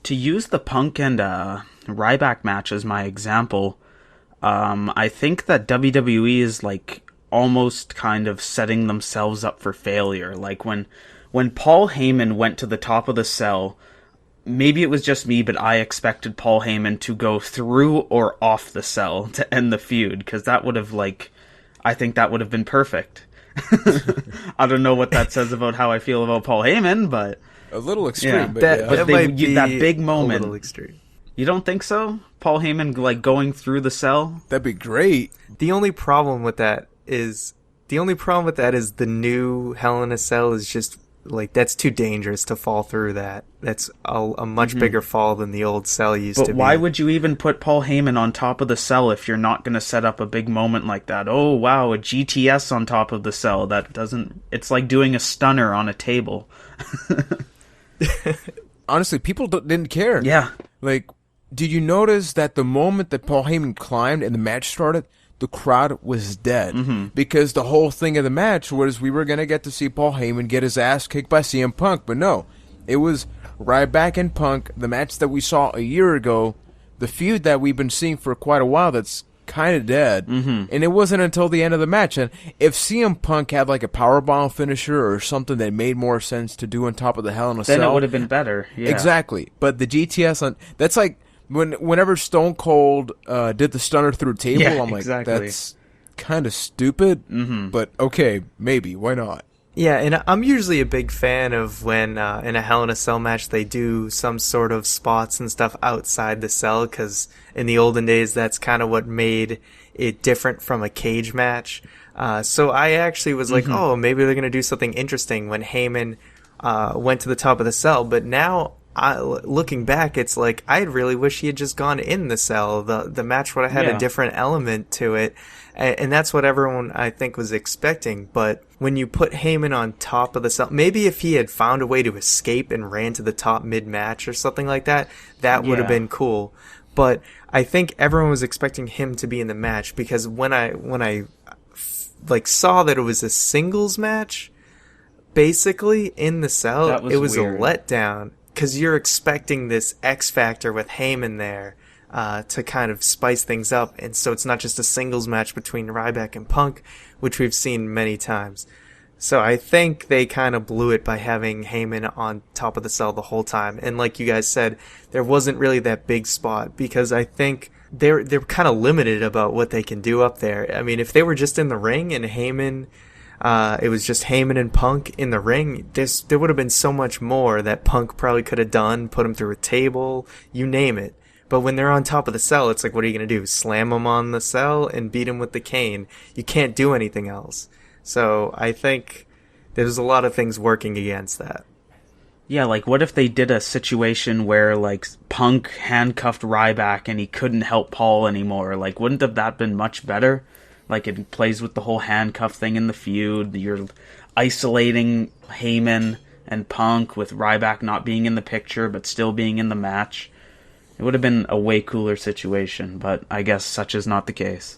to use the Punk and Ryback match as my example, I think that WWE is like almost kind of setting themselves up for failure. Like when Paul Heyman went to the top of the cell, maybe it was just me, but I expected Paul Heyman to go through or off the cell to end the feud, because that would have I think that would have been perfect. I don't know what that says about how I feel about Paul Heyman, but a little extreme. Yeah, But that might be that big moment. A little extreme. You don't think so? Paul Heyman like going through the cell? That'd be great. The only problem with that is the new Hell in a Cell is just like, that's too dangerous to fall through that. That's a much bigger fall than the old cell used to be. But why would you even put Paul Heyman on top of the cell if you're not going to set up a big moment like that? Oh, wow, a GTS on top of the cell. That doesn't... It's like doing a stunner on a table. Honestly, people didn't care. Yeah. Like, did you notice that the moment that Paul Heyman climbed and the match started, the crowd was dead? Because the whole thing of the match was we were going to get to see Paul Heyman get his ass kicked by CM Punk. But no, it was Ryback and Punk, the match that we saw a year ago, the feud that we've been seeing for quite a while that's kind of dead. And it wasn't until the end of the match. And if CM Punk had like a powerbomb finisher or something that made more sense to do on top of the Hell in a Cell, then it would have been better. Yeah. Exactly. But the GTS, that's like... Whenever Stone Cold did the stunner through a table, Yeah, I'm like, exactly. That's kind of stupid, but okay, maybe, why not? Yeah, and I'm usually a big fan of when in a Hell in a Cell match they do some sort of spots and stuff outside the cell, because in the olden days that's kind of what made it different from a cage match. So I actually was like, oh, maybe they're going to do something interesting when Heyman went to the top of the cell, but now... looking back, it's like I really wish he had just gone in the cell. The match would have had a different element to it, and that's what everyone I think was expecting. But when you put Heyman on top of the cell, maybe if he had found a way to escape and ran to the top mid-match or something like that, that would have been cool. But I think everyone was expecting him to be in the match, because when I saw that it was a singles match, basically in the cell, it was weird. A letdown. Because you're expecting this X Factor with Heyman there to kind of spice things up. And so it's not just a singles match between Ryback and Punk, which we've seen many times. So I think they kind of blew it by having Heyman on top of the cell the whole time. And like you guys said, there wasn't really that big spot, because I think they're kind of limited about what they can do up there. I mean, if they were just in the ring and Heyman... it was just Heyman and Punk in the ring, there would have been so much more that Punk probably could have done, put him through a table, you name it. But when they're on top of the cell, it's like, what are you going to do? Slam him on the cell and beat him with the cane? You can't do anything else. So I think there's a lot of things working against that. Yeah, like what if they did a situation where like Punk handcuffed Ryback and he couldn't help Paul anymore? Like, wouldn't have that been much better? Like, it plays with the whole handcuff thing in the feud. You're isolating Heyman and Punk with Ryback not being in the picture but still being in the match. It would have been a way cooler situation, but I guess such is not the case.